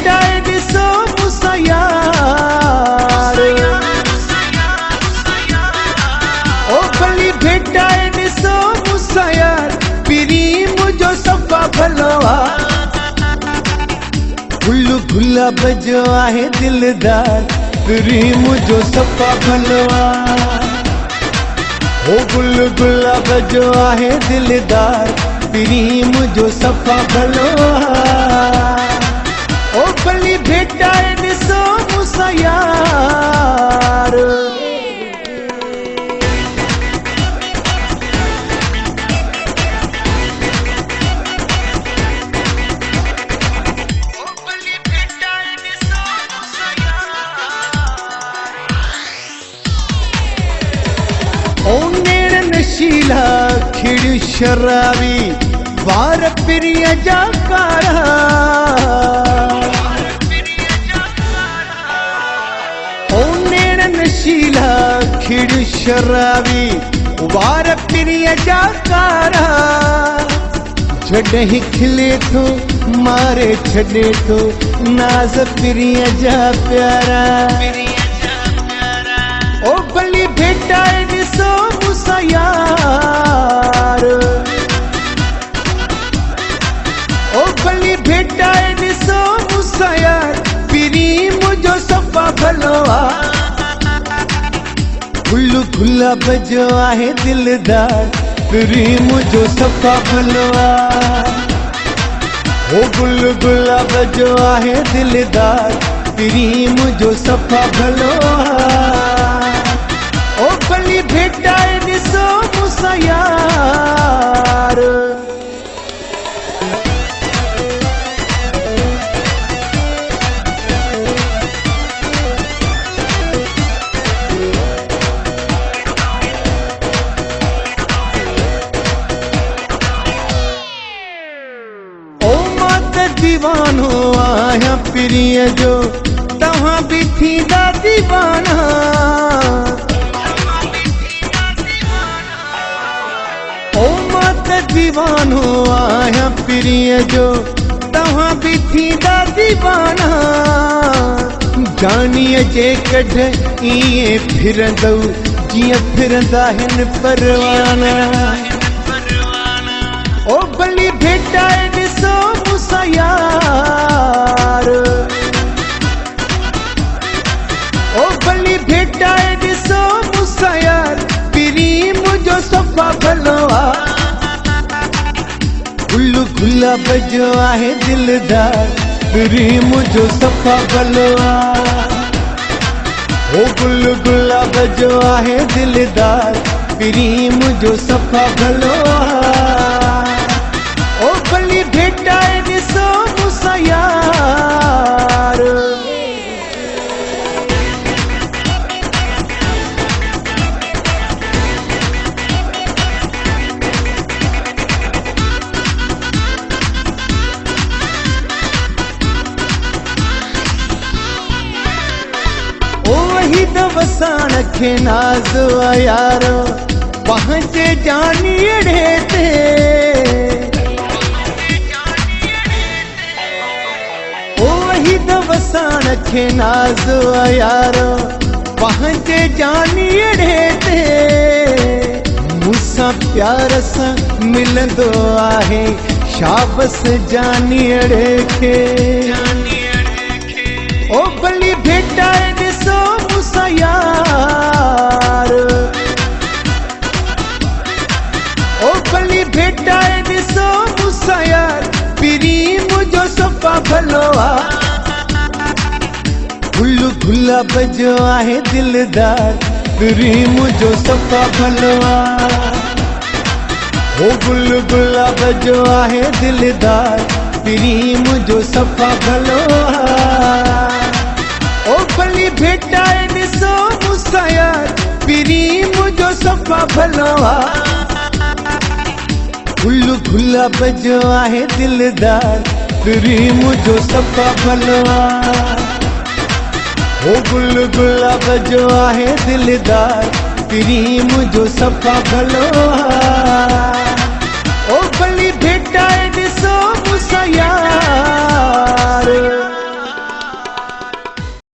भेटाए ॾिसो मूंसां यार, ओ भली भेटाए ॾिसो मूंसां यार, पिरी मुंहिंजो सफ़ा भलो आहे। गुल गुलाब जो आहे दिलदार, पिरी मुंहिंजो सफ़ा भलो आहे। ओ गुल गुलाब जो आहे दिलदार, पिरी मुंहिंजो सफ़ा भलो आहे। ओ भली भेटाए ॾिसो मूंसां यार, ओ नेण नशीला खिड़ शराबी, वार पिरीअ जा कारा, ओ नेण नशीला खिड़ शराबी, वार पिरीअ जा कारा। जॾहिं खिले थो मारे छॾे थो, नाज़ पिरीअ जा प्यारा। ओ भली भेटाए ॾिसो मूंसां यार, ओ भली भेटाए ॾिसो मूंसां यार, पिरी मुंहिंजो सफ़ा भलो आहे। गुल गुलाब जो आहे दिलदार, पिरी मुंहिंजो सफ़ा भलो आहे। ओ गुल गुलाब जो आहे दिलदार, पिरी मुंहिंजो सफ़ा भलो आहे। ओ भली भेटाए ॾिसो मूंसां यार, ओ मां त दीवानो आहियां पिरीअ जो, तव्हां बि थींदा दीवाना। ओ मां त दीवानो आहियां पिरीअ जो, तव्हां बि थींदा दीवाना। जानीअ जे कढ ईअं फिरंदव जीअं फिरंदा आहिनि परवाना। ओ भली भेटाए ॾिसो मूंसां यार, ओ भली भेटाए ॾिसो मूंसां यार, पिरी मुंहिंजो सफ़ा भलो आहे। गुल गुलाब जो आहे दिलदार, पिरी मुंहिंजो सफ़ा भलो आहे। ओ गुल गुलाब जो आहे दिलदार, पिरी मुंहिंजो सफ़ा भलो आहे। ओ भली भेटाए ॾिसो मूंसां यार, वहीद वसाण खे नाज़ यारो, पंहिंजे जानीअड़े ते। ओ वहीद वसाण खे नाज़ यारो, पंहिंजे जानीअड़े ते। मूंसां प्यार सां मिलंदो आहे, शाबस जानीअड़े खे। ओ भली भेटाए ॾिसो मूंसां यार, ओ भली भेटाए ॾिसो मूंसां यार, पिरी मुंहिंजो सफ़ा भलो आहे। गुल गुलाब जो आहे दिलदार, पिरी मुंहिंजो सफ़ा भलो आहे। ओ गुल गुलाब जो आहे दिलदार, पिरी मुंहिंजो सफ़ा भलो आहे। ओ भली भेटाए ॾिसो मूंसां यार, पिरी मुंहिंजो सफ़ा भलो आहे। गुल गुलाब जो आहे दिलदार, पिरी मुंहिंजो सफ़ा भलो आहे। ओ गुल गुलाब जो आहे दिलदार, पिरी मुंहिंजो सफ़ा भलो आहे। ओ भली भेटाए ॾिसो मूंसां यार।